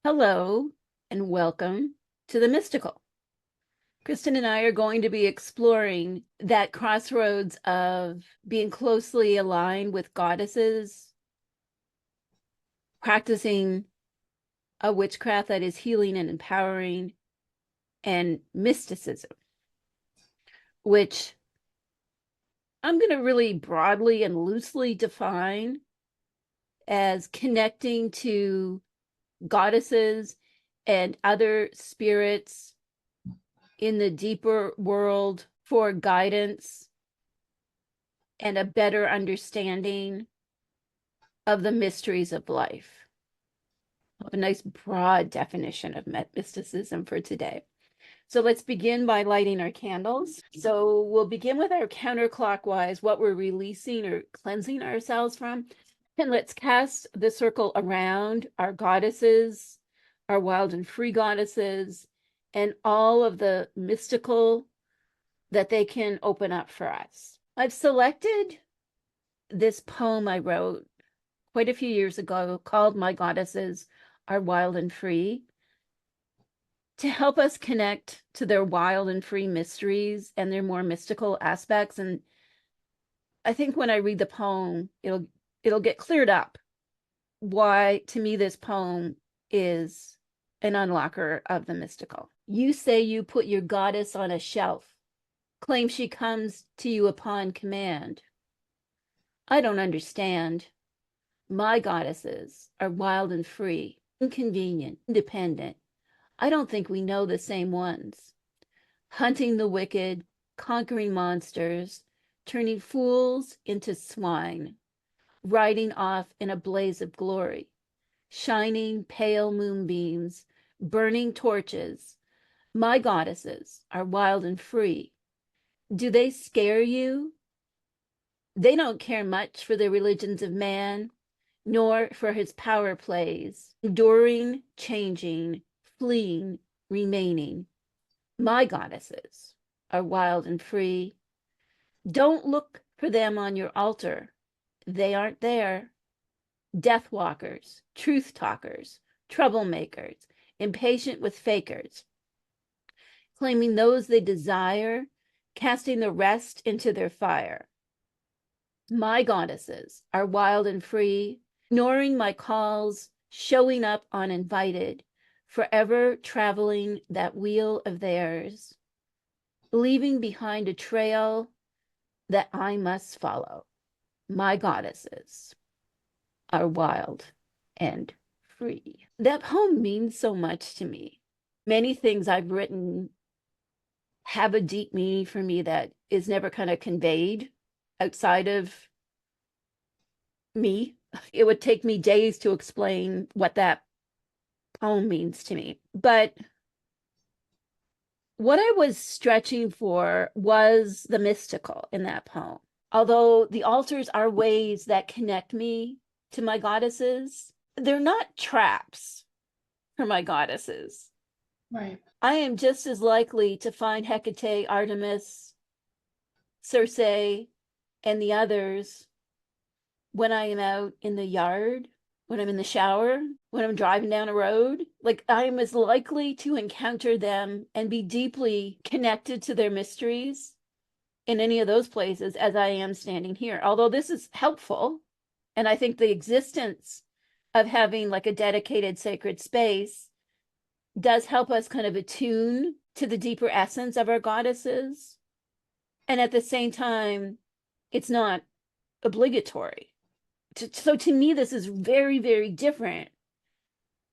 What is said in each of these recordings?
Hello and welcome to the Mystical. Kristen and I are going to be exploring that crossroads of being closely aligned with goddesses, practicing a witchcraft that is healing and empowering, and mysticism, which I'm going to really broadly and loosely define as connecting to goddesses and other spirits in the deeper world for guidance and a better understanding of the mysteries of life. A nice broad definition of mysticism for today. So let's begin by lighting our candles. So we'll begin with our counterclockwise, what we're releasing or cleansing ourselves from. And let's cast the circle around our goddesses, our wild and free goddesses, and all of the mystical that they can open up for us. I've selected this poem I wrote quite a few years ago called My Goddesses Are Wild and Free to help us connect to their wild and free mysteries and their more mystical aspects. And I think when I read the poem, it'll get cleared up why, to me, this poem is an unlocker of the mystical. You say you put your goddess on a shelf, claim she comes to you upon command. I don't understand. My goddesses are wild and free, inconvenient, independent. I don't think we know the same ones. Hunting the wicked, conquering monsters, turning fools into swine, riding off in a blaze of glory, shining pale moonbeams, burning torches. My goddesses are wild and free. Do they scare you? They don't care much for the religions of man, nor for his power plays, enduring, changing, fleeing, remaining. My goddesses are wild and free. Don't look for them on your altar. They aren't there. Death walkers, truth talkers, troublemakers, impatient with fakers, claiming those they desire, casting the rest into their fire. My goddesses are wild and free, ignoring my calls, showing up uninvited, forever traveling that wheel of theirs, leaving behind a trail that I must follow. My goddesses are wild and free. That poem means so much to me. Many things I've written have a deep meaning for me that is never kind of conveyed outside of me. It would take me days to explain what that poem means to me. But what I was stretching for was the mystical in that poem. Although the altars are ways that connect me to my goddesses, they're not traps for my goddesses. Right. I am just as likely to find Hecate, Artemis, Circe, and the others when I am out in the yard, when I'm in the shower, when I'm driving down a road. Like, I am as likely to encounter them and be deeply connected to their mysteries in any of those places as I am standing here. Although this is helpful, and I think the existence of having like a dedicated sacred space does help us kind of attune to the deeper essence of our goddesses. And at the same time, it's not obligatory. So to me, this is very, very different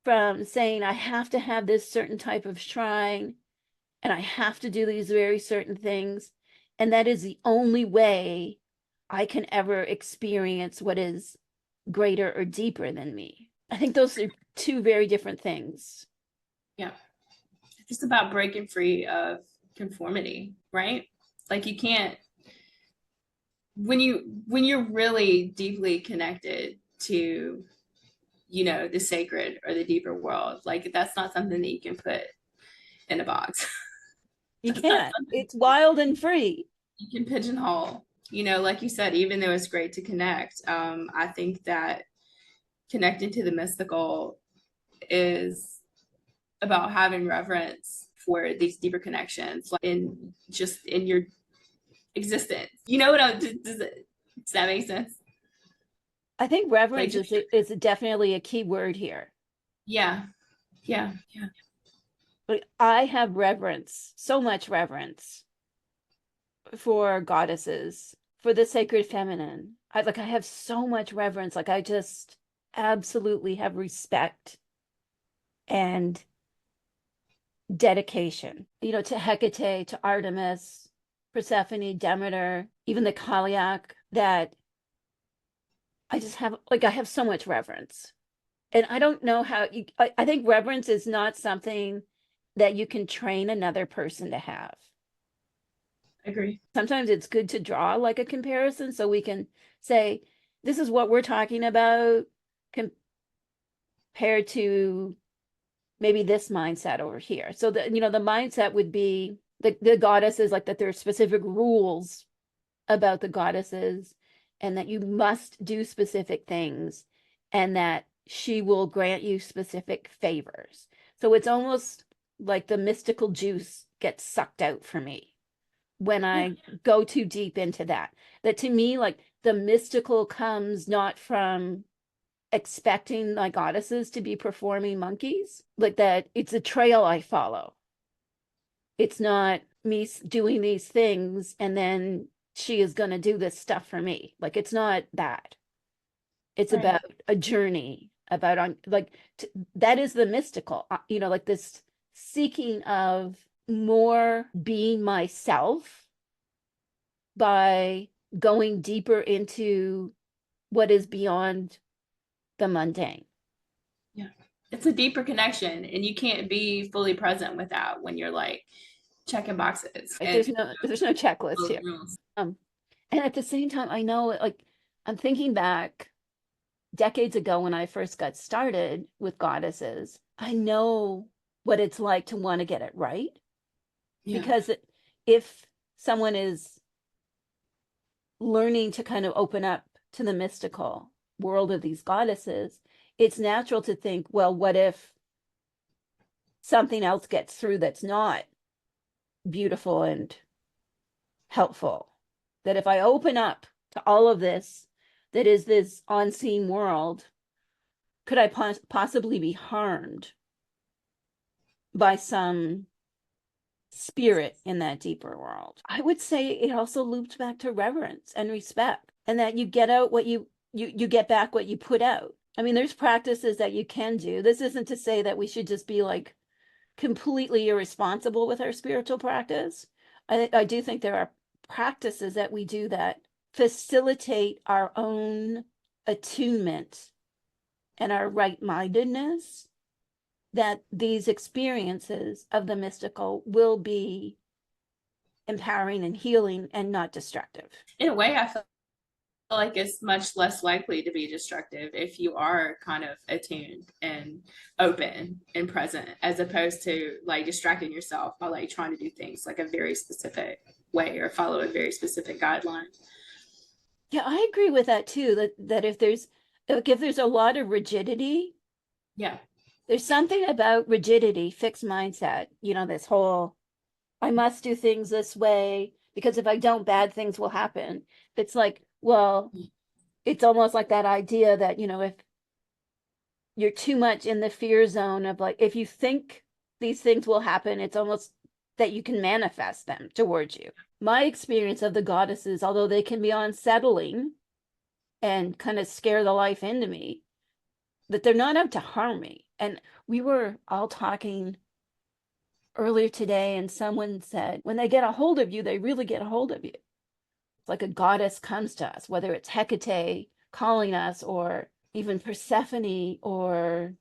from saying I have to have this certain type of shrine and I have to do these very certain things. And that is the only way I can ever experience what is greater or deeper than me. I think those are two very different things. Yeah. Just about breaking free of conformity, right? Like you can't when you're really deeply connected to, the sacred or the deeper world, like that's not something that you can put in a box. You That's not can't. something It's wild and free. you can pigeonhole. Like you said, even though it's great to connect, I think that connecting to the mystical is about having reverence for these deeper connections, like in just in your existence. You know what does that make sense? I think Like reverence just is definitely a key word here. yeah, yeah, yeah. Like, I have reverence, so much reverence for goddesses, for the sacred feminine. I have so much reverence. Like I just absolutely have respect and dedication, to Hecate, to Artemis, Persephone, Demeter, even the Kaliak, that I just have, like, I have so much reverence. And I don't know how I think reverence is not something that you can train another person to have. I agree. Sometimes it's good to draw like a comparison so we can say, this is what we're talking about compared to maybe this mindset over here. So the mindset would be the goddesses, like that there are specific rules about the goddesses and that you must do specific things and that she will grant you specific favors. So it's almost like the mystical juice gets sucked out for me when Yeah. I go too deep into that. That to me, like the mystical comes not from expecting my goddesses to be performing monkeys, like that it's a trail I follow. It's not me doing these things and then she is going to do this stuff for me. Like it's not that. It's Right. about a journey, about on like that is the mystical, like this seeking of more being myself by going deeper into what is beyond the mundane. Yeah. It's a deeper connection, and you can't be fully present with that when you're like checking boxes Right? and There's no checklist here. rules. Um, and at the same time, I know like I'm thinking back decades ago when I first got started with goddesses. I know what it's like to want to get it right Yeah. because if someone is learning to kind of open up to the mystical world of these goddesses, it's natural to think, well, what if something else gets through that's not beautiful and helpful? That if I open up to all of this, that is this unseen world, could I possibly be harmed by some spirit in that deeper world? I would say it also loops back to reverence and respect, and that you get out what you get back what you put out. I mean, there's practices that you can do. This isn't to say that we should just be like completely irresponsible with our spiritual practice. I do think there are practices that we do that facilitate our own attunement and our right-mindedness, that these experiences of the mystical will be empowering and healing and not destructive. In a way, I feel like it's much less likely to be destructive if you are kind of attuned and open and present, as opposed to like distracting yourself by like trying to do things like a very specific way or follow a very specific guideline. Yeah, I agree with that too. That if there's a lot of rigidity, Yeah. there's something about rigidity, fixed mindset, this whole I must do things this way because if I don't, bad things will happen. It's like, well, it's almost like that idea that, if you're too much in the fear zone of like, if you think these things will happen, it's almost that you can manifest them towards you. My experience of the goddesses, although they can be unsettling and kind of scare the life into me, that they're not out to harm me. And we were all talking earlier today, and someone said, when they get a hold of you, they really get a hold of you. It's like a goddess comes to us, whether it's Hecate calling us or even Persephone or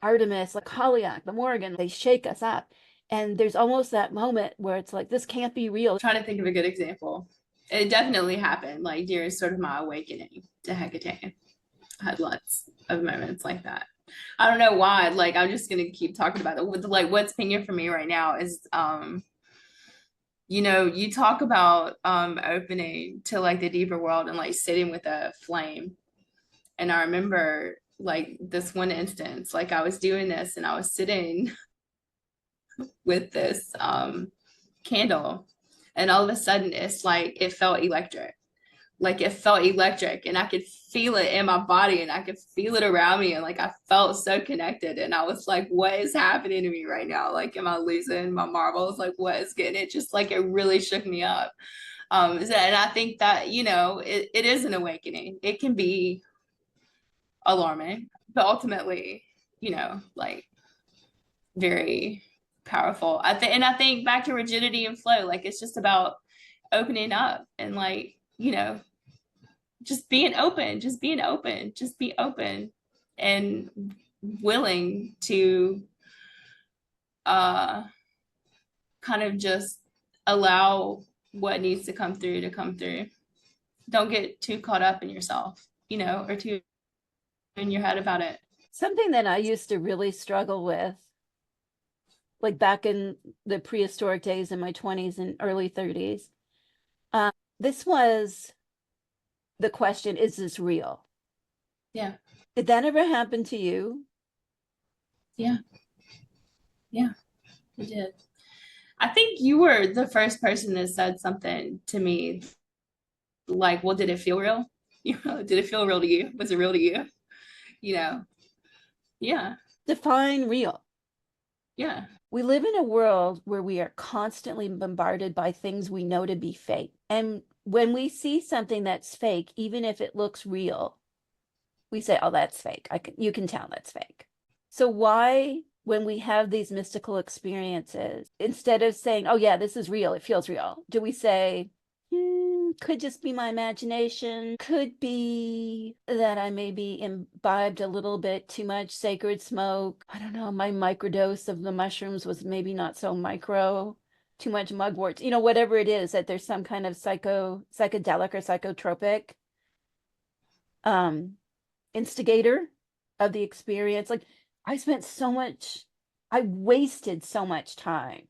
Artemis, like Kaliak, the Morrigan, they shake us up. And there's almost that moment where it's like, this can't be real. I'm trying to think of a good example. It definitely happened like during sort of my awakening to Hecate. I had lots of moments like that. I don't know why. Like I'm just gonna keep talking about it. Like what's pinging for me right now is you talk about opening to like the deeper world and like sitting with a flame. And I remember like this one instance, like I was doing this and I was sitting with this candle, and all of a sudden it's like it felt electric. Like it felt electric, and I could feel it in my body, and I could feel it around me, and like I felt so connected. And I was like, what is happening to me right now? Like, am I losing my marbles? Like, what is getting it? Just like it really shook me up. And I think that, it is an awakening. It can be alarming, but ultimately, like very powerful. I think back to rigidity and flow, like it's just about opening up and like, just being open, just being open, just be open and willing to uh kind of just allow what needs to come through to come through. Don't get too caught up in yourself, or too in your head about it. Something that I used to really struggle with, like back in the prehistoric days in my 20s and early 30s, this was the question, is this real? Yeah. Did that ever happen to you? Yeah. Yeah, it did. I think you were the first person that said something to me like, well, did it feel real? Did it feel real to you? Was it real to you? You know, yeah, Define real. yeah, We live in a world where we are constantly bombarded by things we know to be fake. And when we see something that's fake, even if it looks real, we say, oh, that's fake. You can tell that's fake. So why, when we have these mystical experiences, instead of saying, oh yeah, this is real, it feels real, do we say, could just be my imagination, could be that I maybe imbibed a little bit too much sacred smoke, I don't know, my microdose of the mushrooms was maybe not so micro, too much mugwort, whatever it is, that there's some kind of psychedelic or psychotropic um instigator of the experience. Like I wasted so much time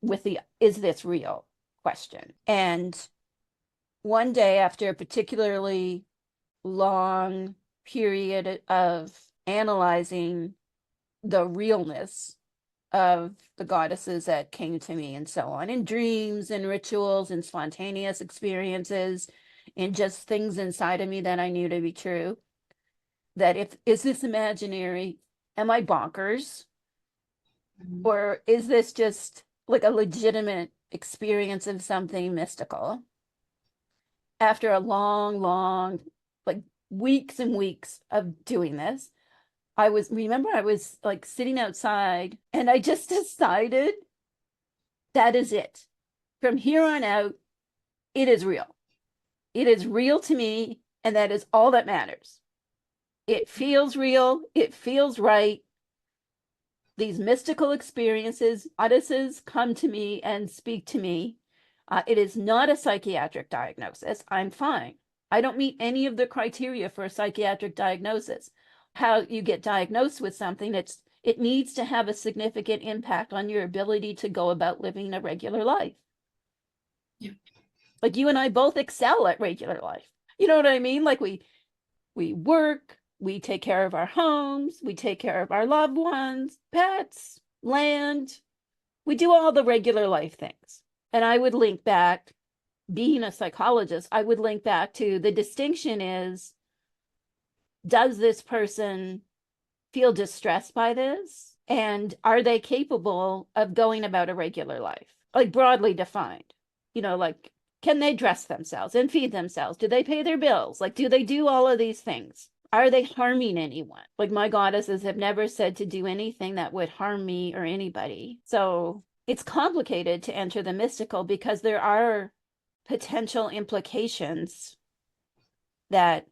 with the is this real question. And one day, after a particularly long period of analyzing the realness of the goddesses that came to me and so on, in dreams and rituals and spontaneous experiences, and just things inside of me that I knew to be true, that is this imaginary? Am I bonkers? Or is this just like a legitimate experience of something mystical? After a long, like weeks and weeks of doing this, I was like sitting outside and I just decided that is it. From here on out, it is real. It is real to me, and that is all that matters. It feels real. It feels right. These mystical experiences, goddesses come to me and speak to me. It is not a psychiatric diagnosis. I'm fine. I don't meet any of the criteria for a psychiatric diagnosis. How you get diagnosed with something, it needs to have a significant impact on your ability to go about living a regular life. yeah, Like you and I both excel at regular life. You know what I mean? Like we work, we take care of our homes, we take care of our loved ones, pets, land. We do all the regular life things. And I would link back, being a psychologist, I would link back to the distinction is, does this person feel distressed by this? And are they capable of going about a regular life? Like broadly defined, like, can they dress themselves and feed themselves? Do they pay their bills? Like, do they do all of these things? Are they harming anyone? Like my goddesses have never said to do anything that would harm me or anybody. So it's complicated to enter the mystical because there are potential implications that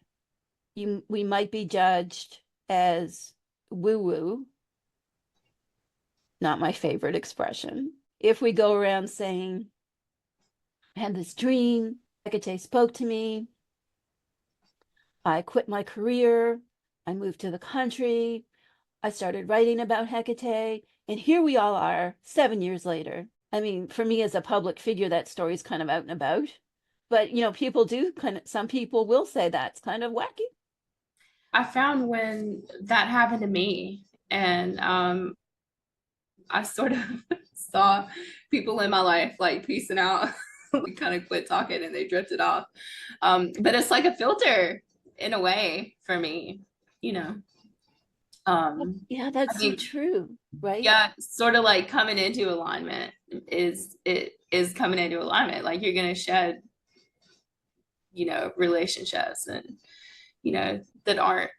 we might be judged as woo-woo, not my favorite expression. If we go around saying, I had this dream, Hecate spoke to me, I quit my career, I moved to the country, I started writing about Hecate, and here we all are 7 years later. I mean, for me as a public figure, that story's kind of out and about. But, people do some people will say that's kind of wacky. I found when that happened to me, and I sort of saw people in my life like peacing out. We kind of quit talking and they drifted off. But it's like a filter in a way for me, you know. Yeah, I that's so mean, true, right? yeah, sort of like coming into alignment is coming into alignment. Like you're gonna shed, relationships and that aren't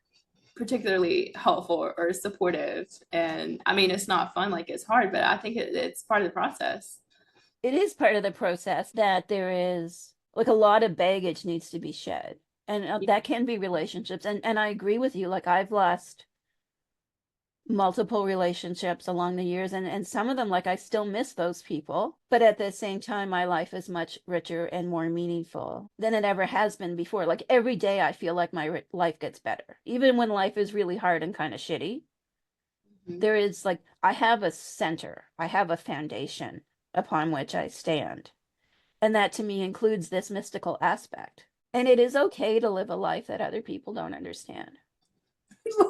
particularly helpful or supportive. And I mean, it's not fun, like it's hard, but I think it's part of the process. It is part of the process that there is like a lot of baggage needs to be shed. And Yeah. that can be relationships. And I agree with you. Like I've lost multiple relationships along the years and some of them like I still miss those people, but at the same time my life is much richer and more meaningful than it ever has been before. Like every day I feel like my life gets better. Even when life is really hard and kind of shitty, Mhm. there is like I have a center, I have a foundation upon which I stand. And that to me includes this mystical aspect. And it is okay to live a life that other people don't understand.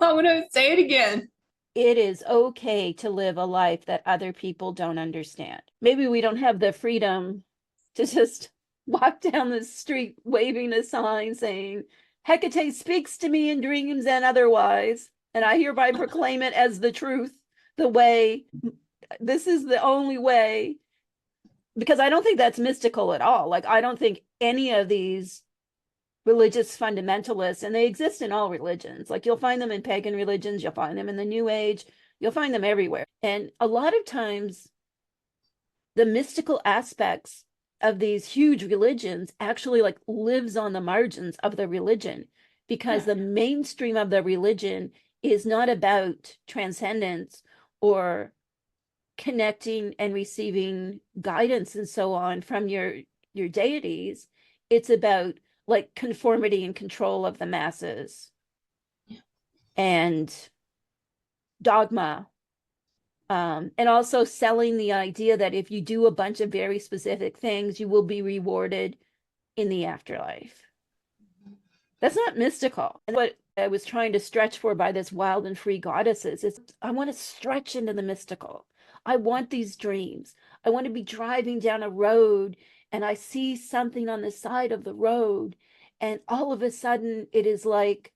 I'm gonna say it again. It is okay to live a life that other people don't understand. Maybe we don't have the freedom to just walk down the street waving a sign saying, Hecate speaks to me in dreams and otherwise, and I hereby proclaim it as the truth, the way. This is the only way. Because I don't think that's mystical at all. Like, I don't think any of these religious fundamentalists, and they exist in all religions. Like you'll find them in pagan religions, you'll find them in the New Age, you'll find them everywhere. And a lot of times, the mystical aspects of these huge religions actually like lives on the margins of the religion because Yeah. the mainstream of the religion is not about transcendence or connecting and receiving guidance and so on from your deities. It's about like conformity and control of the masses and dogma, and also selling the idea that if you do a bunch of very specific things you will be rewarded in the afterlife. That's not mystical. And what I was trying to stretch for by this wild and free goddesses is I want to stretch into the mystical. I want these dreams. I want to be driving down a road and I see something on the side of the road, and all of a sudden it is like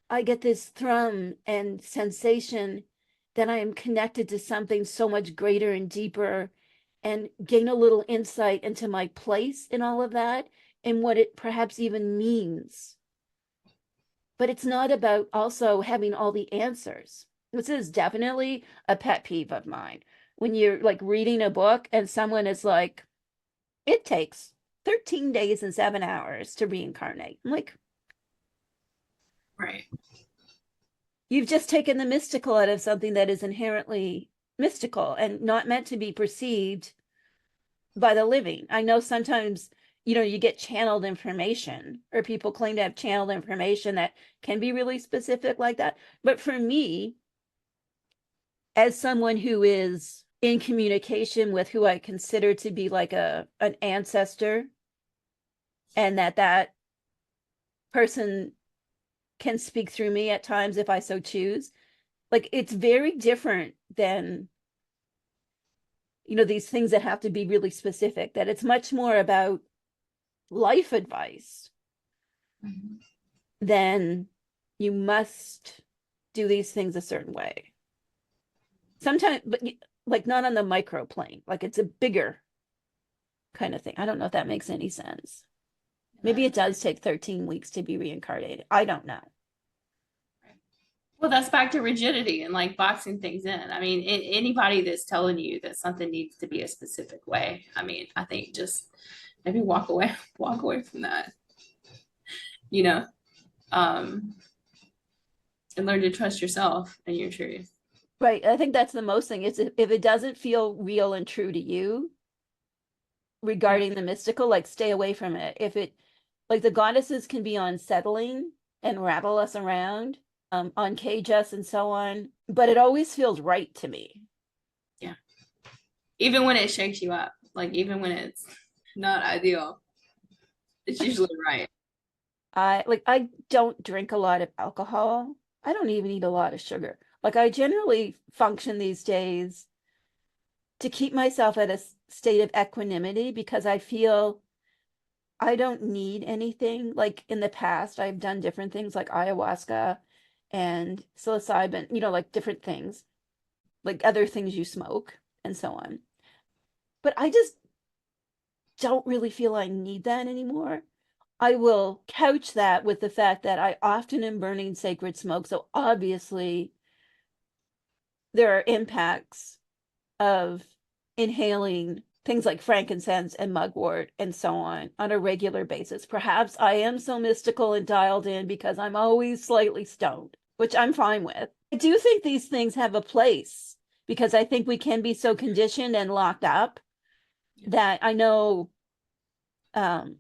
I get this thrum and sensation that I am connected to something so much greater and deeper, and gain a little insight into my place in all of that and what it perhaps even means. But it's not about also having all the answers. This is definitely a pet peeve of mine. When you're like reading a book and someone is like, it takes 13 days and 7 hours to reincarnate. I'm like, Right. you've just taken the mystical out of something that is inherently mystical and not meant to be perceived by the living. I know sometimes, you get channeled information or people claim to have channeled information that can be really specific like that. But for me, as someone who is in communication with who I consider to be like an ancestor, and that person can speak through me at times if I so choose, like it's very different than these things that have to be really specific, that it's much more about life advice Mhm. than you must do these things a certain way. Sometimes, but like not on the micro plane, like it's a bigger kind of thing. I don't know if that makes any sense. Maybe it does take 13 weeks to be reincarnated. I don't know. Well, that's back to rigidity and like boxing things in. I mean, anybody that's telling you that something needs to be a specific way, I mean, I think just maybe walk away from that, you know, um, and learn to trust yourself and your truth. Right. I think that's the most thing. It's if it doesn't feel real and true to you Yeah. regarding the mystical, like stay away from it. If it like the goddesses can be unsettling and rattle us around, uncage us and so on, but it always feels right to me. Yeah. Even when it shakes you up, like even when it's not ideal, it's usually right. I don't drink a lot of alcohol. I don't even eat a lot of sugar. Like I generally function these days to keep myself at a state of equanimity, because I feel I don't need anything. Like in the past, I've done different things like ayahuasca and psilocybin, like different things, like other things you smoke and so on. But I just don't really feel I need that anymore. I will couch that with the fact that I often am burning sacred smoke. So obviously, there are impacts of inhaling things like frankincense and mugwort and so on a regular basis. Perhaps I am so mystical and dialed in because I'm always slightly stoned, which I'm fine with. I do think these things have a place because I think we can be so conditioned and locked up that I know um,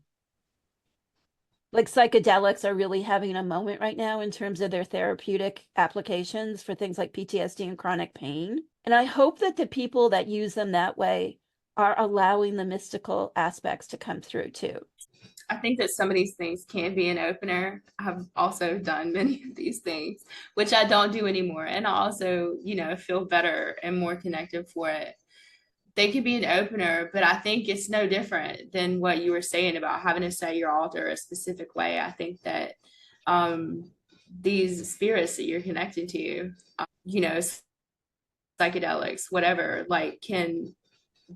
like psychedelics are really having a moment right now in terms of their therapeutic applications for things like PTSD and chronic pain. And I hope that the people that use them that way are allowing the mystical aspects to come through too. I think that some of these things can be an opener. I've also done many of these things, which I don't do anymore. And I also, feel better and more connected for it. They could be an opener, but I think it's no different than what you were saying about having to say your altar a specific way. I think that these spirits that you're connecting to, psychedelics, whatever, like can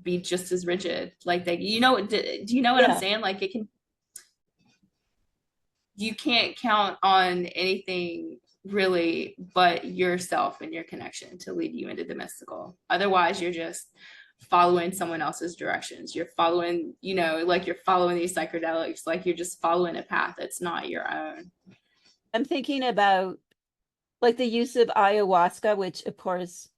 be just as rigid. Like do you know what I'm Yeah. saying? Like you can't count on anything really but yourself and your connection to lead you into the mystical. Otherwise, you're just following someone else's directions. You're following, like you're following these psychedelics, like you're just following a path that's not your own. I'm thinking about like the use of ayahuasca, which of course,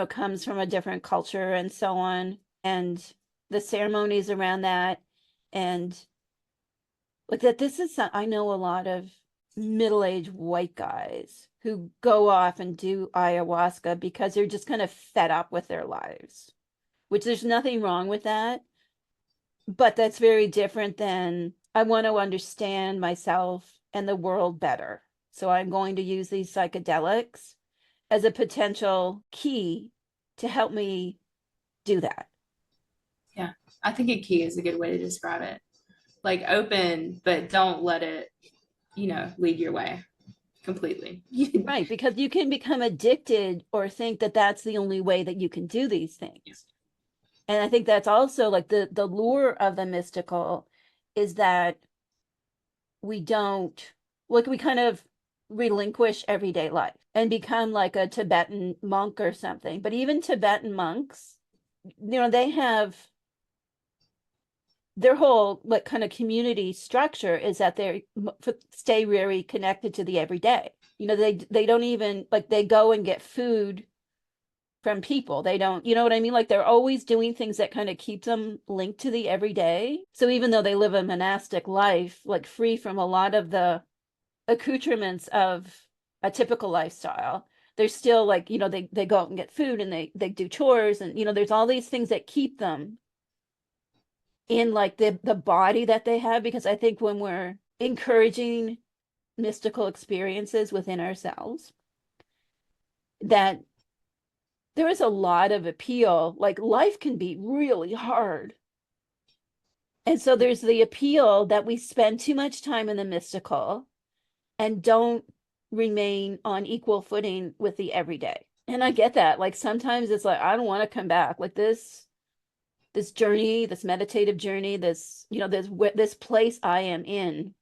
comes from a different culture and so on, and the ceremonies around that. And like that, this is I know a lot of middle-aged white guys who go off and do ayahuasca because they're just kind of fed up with their lives, which there's nothing wrong with that. But that's very different than I want to understand myself and the world better. So I'm going to use these psychedelics as a potential key to help me do that. Yeah. I think a key is a good way to describe it. Like open, but don't let it, lead your way completely. Right, because you can become addicted or think that that's the only way that you can do these things. And I think that's also like the lure of the mystical is that we don't like we kind of relinquish everyday life and become like a Tibetan monk or something. But even Tibetan monks, they have their whole like kind of community structure is that they stay very connected to the everyday. They don't even like they go and get food from people. They don't, you know what I mean? Like they're always doing things that kind of keep them linked to the everyday. So even though they live a monastic life, like free from a lot of the accoutrements of a typical lifestyle, they're still like, they go out and get food and they do chores and there's all these things that keep them in like the body that they have, because I think when we're encouraging mystical experiences within ourselves, that there is a lot of appeal. Like life can be really hard. And so there's the appeal that we spend too much time in the mystical and don't remain on equal footing with the everyday. And I get that. Like sometimes it's like, I don't want to come back. Like this journey, this meditative journey, this place I am in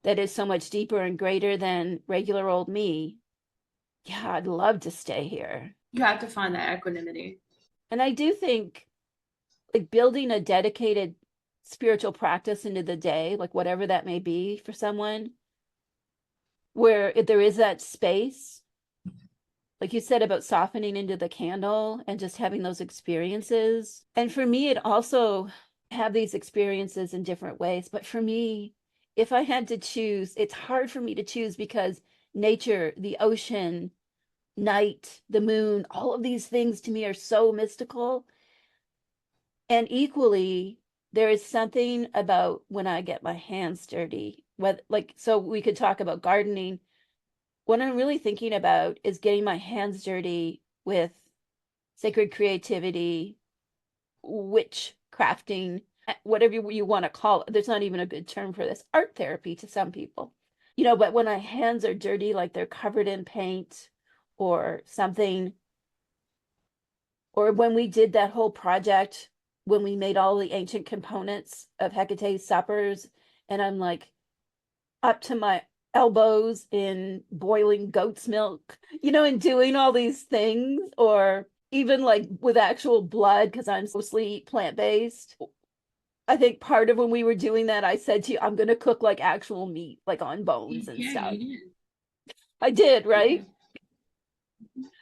that is so much deeper and greater than regular old me. Yeah, I'd love to stay here. You have to find that equanimity. And I do think like building a dedicated spiritual practice into the day, like whatever that may be for someone, where if there is that space, like you said about softening into the candle and just having those experiences. And for me, it also have these experiences in different ways. But for me, if I had to choose, it's hard for me to choose because nature, the ocean, night, the moon, all of these things to me are so mystical. And equally, there is something about when I get my hands dirty, whether like so we could talk about gardening. What I'm really thinking about is getting my hands dirty with sacred creativity, witchcrafting, whatever you want to call it. There's not even a good term for this. Art therapy to some people. But when my hands are dirty, like they're covered in paint or something, or when we did that whole project, when we made all the ancient components of Hecate's suppers, and I'm like up to my elbows in boiling goat's milk, and doing all these things, or even like with actual blood, because I'm mostly plant-based. I think part of when we were doing that, I said to you, I'm going to cook like actual meat, like on bones and Yeah, stuff. you I did, did. right?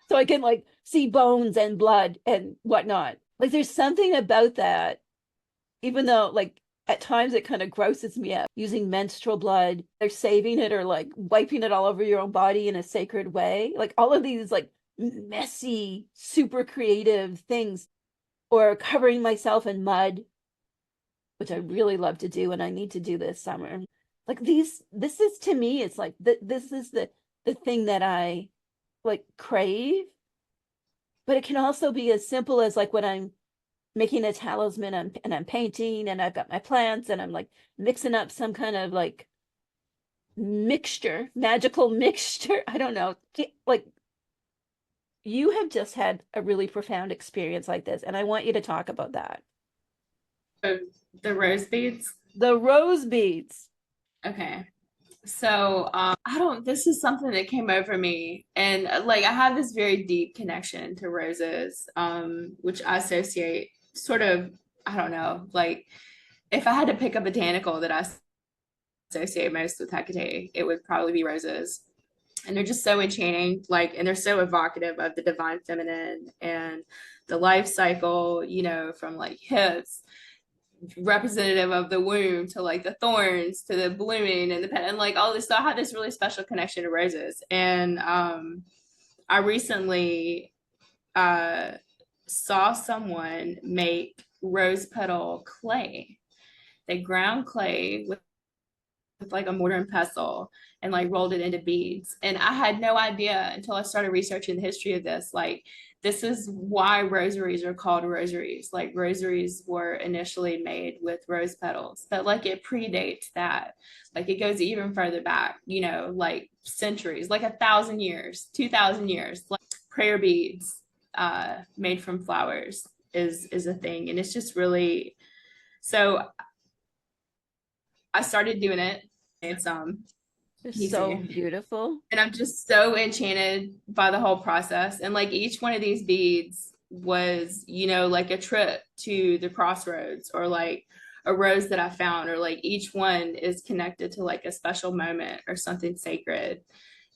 So I can like see bones and blood and whatnot. Like there's something about that, even though like at times it kind of grosses me out using menstrual blood. They're saving it or like wiping it all over your own body in a sacred way. Like all of these like messy, super creative things, or covering myself in mud, which I really love to do and I need to do this summer. Like this is to me, it's like this is the thing that I like crave. But it can also be as simple as like when I'm making a talisman and I'm painting and I've got my plants and I'm like mixing up some kind of like mixture, magical mixture. I don't know. Like you have just had a really profound experience like this, and I want you to talk about that. The rose beads. The rose beads. Okay. So I don't, this is something that came over me. And like I have this very deep connection to roses, which I associate sort of, I don't know, like if I had to pick a botanical that I associate most with Hecate, it would probably be roses. And they're just so enchanting, like, and they're so evocative of the divine feminine and the life cycle, from like hips, representative of the womb, to like the thorns, to the blooming and the pet, and like all this. So I had this really special connection to roses. And I recently saw someone make rose petal clay. They ground clay with like a mortar and pestle and like rolled it into beads. And I had no idea until I started researching the history of this. Like, this is why rosaries are called rosaries. Like, rosaries were initially made with rose petals, but like it predates that. Like, it goes even further back, like centuries, like 1,000 years, 2,000 years. Like, prayer beads made from flowers is a thing. And it's just really, so I started doing it. It's They're so easy. beautiful. And I'm just so enchanted by the whole process. And like each one of these beads was, like a trip to the crossroads, or like a rose that I found, or like each one is connected to like a special moment or something sacred.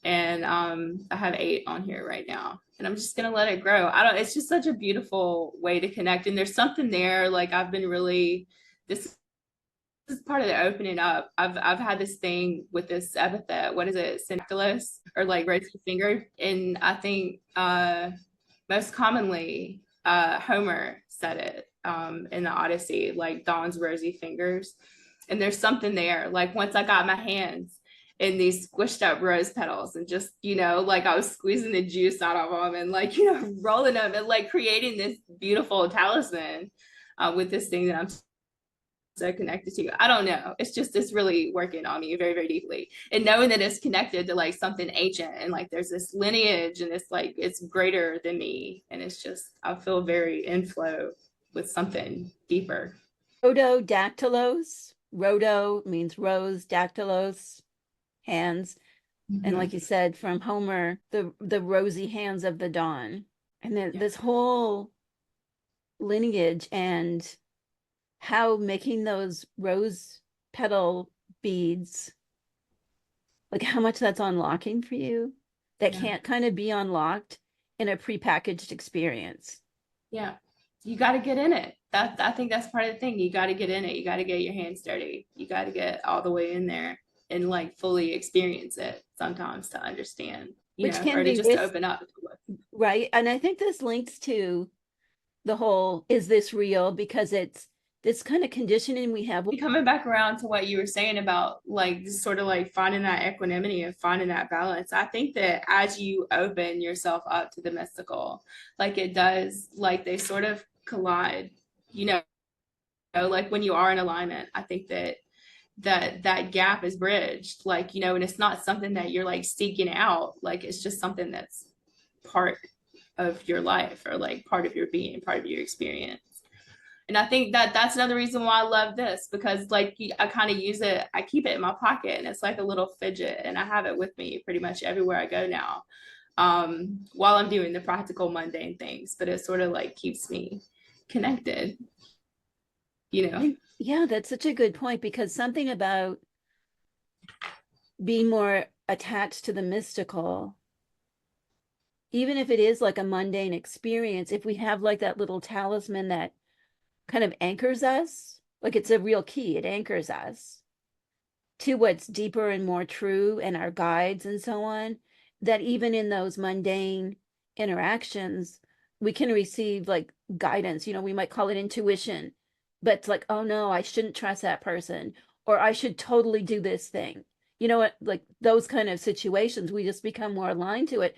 And I have 8 on here right now. And I'm just gonna let it grow. It's just such a beautiful way to connect. And there's something there. Like I've been really, this is part of the opening up. I've had this thing with this epithet. What is it? Syncellus, or like rosy finger. And I think most commonly Homer said it in the Odyssey, like Dawn's rosy fingers. And there's something there. Like once I got my hands in these squished up rose petals, and just, like I was squeezing the juice out of them, and like, rolling them, and like creating this beautiful talisman with this thing that I'm so connected to. I don't know. It's really working on me very, very deeply. And knowing that it's connected to like something ancient, and like there's this lineage, and it's like it's greater than me. And it's just, I feel very in flow with something deeper. Rhododactylos. Rhodo means rose, dactylos, hands. And like you said, from Homer, the rosy hands of the dawn. And then this whole lineage, and how making those rose petal beads, like how much that's unlocking for you that can't kind of be unlocked in a prepackaged experience. Yeah. You got to get in it. I think that's part of the thing. You got to get in it. You got to get your hands dirty. You got to get all the way in there and like fully experience it sometimes to understand, Which can or to be just open up. right. And I think this links to the whole, is this real? Because it's this kind of conditioning we have. Coming back around to what you were saying about like just sort of like finding that equanimity and finding that balance, I think that as you open yourself up to the mystical, like it does, like they sort of collide, you know, like when you are in alignment, I think that that gap is bridged, like, you know, and it's not something that you're like seeking out, like it's just something that's part of your life, or like part of your being, part of your experience. And I think that that's another reason why I love this, because like I kind of use it, I keep it in my pocket and it's like a little fidget, and I have it with me pretty much everywhere I go now, while I'm doing the practical mundane things, but it sort of like keeps me connected, you know. Yeah, that's such a good point, because something about being more attached to the mystical, even if it is like a mundane experience, if we have like that little talisman that kind of anchors us, like it's a real key, it anchors us to what's deeper and more true, and our guides and so on, that even in those mundane interactions, we can receive like guidance. You know, we might call it intuition, but it's like, oh no, I shouldn't trust that person, or I should totally do this thing. You know what? Like those kind of situations, we just become more aligned to it.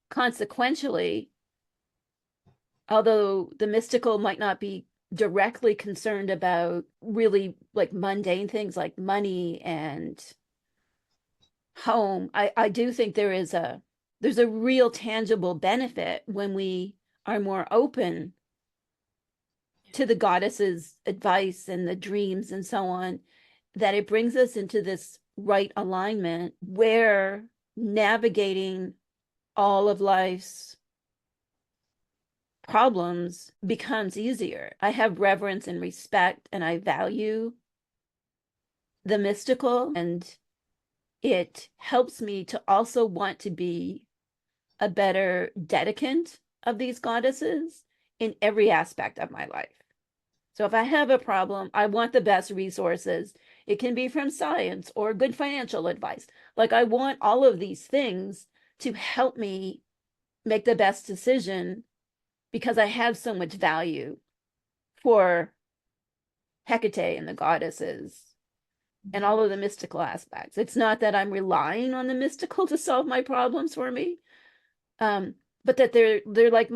Consequentially, although the mystical might not be directly concerned about really like mundane things like money and home, I do think there's a real tangible benefit when we are more open to the goddess's advice and the dreams and so on, that it brings us into this right alignment where navigating all of life's problems becomes easier. I have reverence and respect, and I value the mystical, and it helps me to also want to be a better dedicant of these goddesses in every aspect of my life. So if I have a problem, I want the best resources. It can be from science or good financial advice. Like I want all of these things to help me make the best decision, because I have so much value for Hecate and the goddesses and all of the mystical aspects. It's not that I'm relying on the mystical to solve my problems for me, but that they're like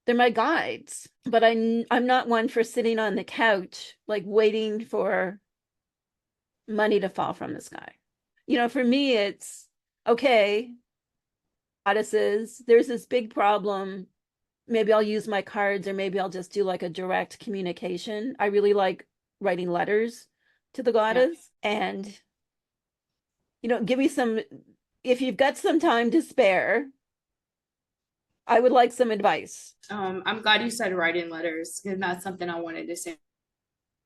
they're my guides. But I'm not one for sitting on the couch like waiting for money to fall from the sky. You know, for me, it's okay, goddesses, there's this big problem. Maybe I'll use my cards, or maybe I'll just do like a direct communication. I really like writing letters to the Yeah. goddess, and you know, give me some, if you've got some time to spare, I would like some advice. I'm glad you said writing letters, because that's something I wanted to say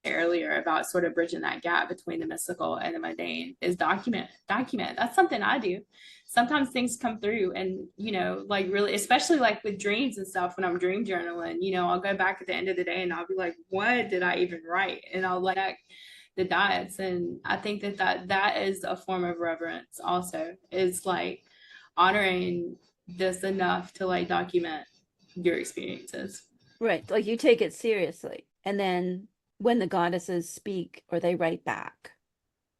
earlier about sort of bridging that gap between the mystical and the mundane, is document. That's something I do. Sometimes things come through, and you know, like really, especially like with dreams and stuff, when I'm dream journaling, you know, I'll go back at the end of the day and I'll be like, what did I even write? And I'll like the dots. And I think that is a form of reverence also, is like honoring this enough to like document your experiences. Right, like you take it seriously, and then when the goddesses speak or they write back.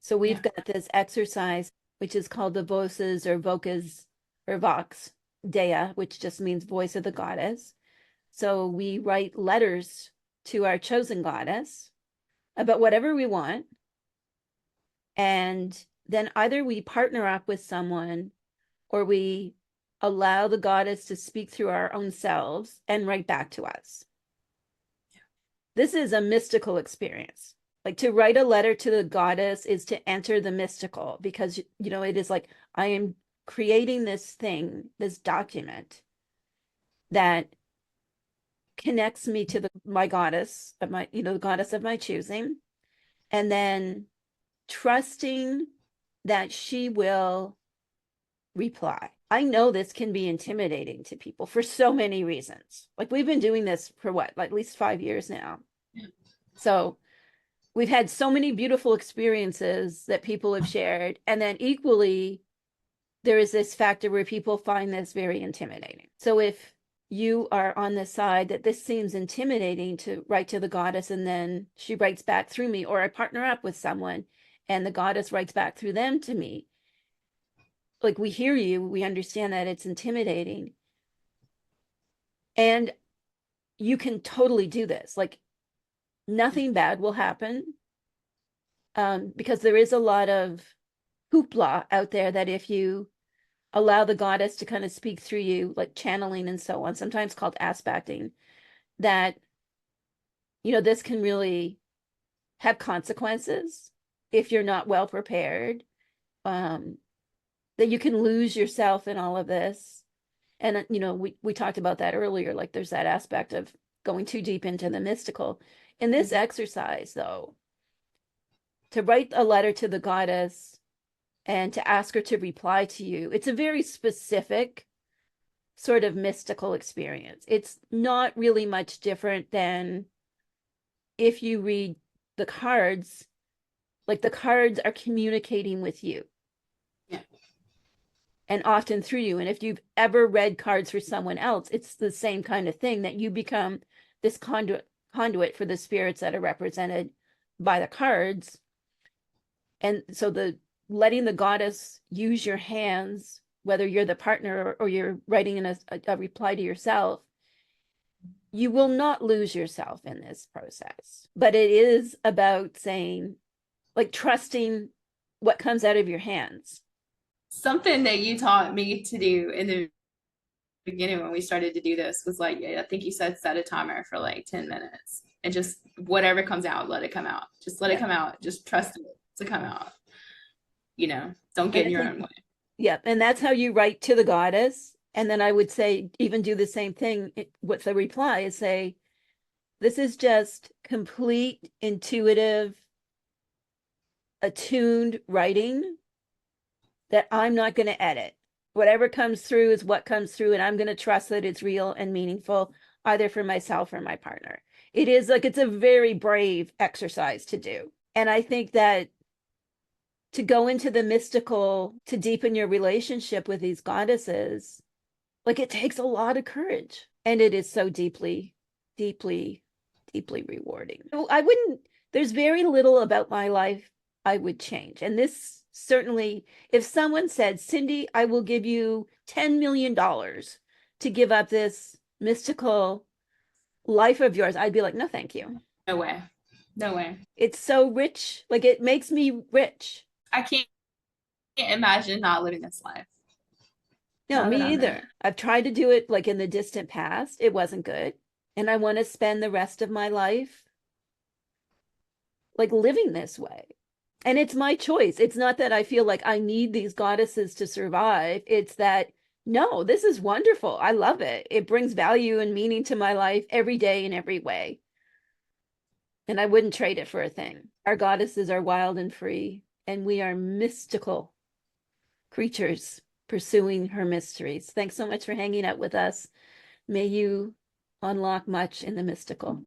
So we've Yeah. got this exercise which is called the voces or vocas or vox dea, which just means voice of the goddess. So we write letters to our chosen goddess about whatever we want, and then either we partner up with someone, or we allow the goddess to speak through our own selves and write back to us. This is a mystical experience. Like to write a letter to the goddess is to enter the mystical, because you know, it is like I am creating this thing, this document that connects me to my goddess of my, you know, the goddess of my choosing, and then trusting that she will reply. I know this can be intimidating to people for so many reasons. Like we've been doing this for what, like at least 5 years now. Yeah. So we've had so many beautiful experiences that people have shared. And then equally, there is this factor where people find this very intimidating. So if you are on the side that this seems intimidating to write to the goddess, and then she writes back through me, or I partner up with someone and the goddess writes back through them to me. Like, we hear you, we understand that it's intimidating. And you can totally do this. Like, nothing bad will happen, because there is a lot of hoopla out there that if you allow the goddess to kind of speak through you, like channeling and so on, sometimes called aspecting, that, this can really have consequences if you're not well prepared, that you can lose yourself in all of this. And, we talked about that earlier, like there's that aspect of going too deep into the mystical. In this exercise, though, to write a letter to the goddess and to ask her to reply to you, it's a very specific sort of mystical experience. It's not really much different than if you read the cards, like the cards are communicating with you. Yeah. And often through you. And if you've ever read cards for someone else, it's the same kind of thing, that you become this conduit for the spirits that are represented by the cards. And so the letting the goddess use your hands, whether you're the partner or you're writing in a reply to yourself, you will not lose yourself in this process. But it is about saying, like, trusting what comes out of your hands. Something that you taught me to do in the beginning when we started to do this was like, I think you said set a timer for like 10 minutes and just whatever comes out, let it come out. Just let it come out. Just trust it to come out. Don't get in your own way. Yeah. And that's how you write to the goddess. And then I would say, even do the same thing with the reply, is say, this is just complete, intuitive, attuned writing that I'm not going to edit. Whatever comes through is what comes through, and I'm going to trust that it's real and meaningful, either for myself or my partner. It's a very brave exercise to do. And I think that to go into the mystical, to deepen your relationship with these goddesses, like, it takes a lot of courage. And it is so deeply, deeply, deeply rewarding. There's very little about my life I would change. And this certainly, if someone said, Cindy, I will give you $10 million to give up this mystical life of yours, I'd be like, no, thank you. No way. No way. It's so rich. Like, it makes me rich. I can't imagine not living this life. No, me either. I've tried to do it like in the distant past. It wasn't good. And I want to spend the rest of my life like living this way. And it's my choice. It's not that I feel like I need these goddesses to survive. It's that, no, this is wonderful. I love it. It brings value and meaning to my life every day in every way. And I wouldn't trade it for a thing. Our goddesses are wild and free, and we are mystical creatures pursuing her mysteries. Thanks so much for hanging out with us. May you unlock much in the mystical.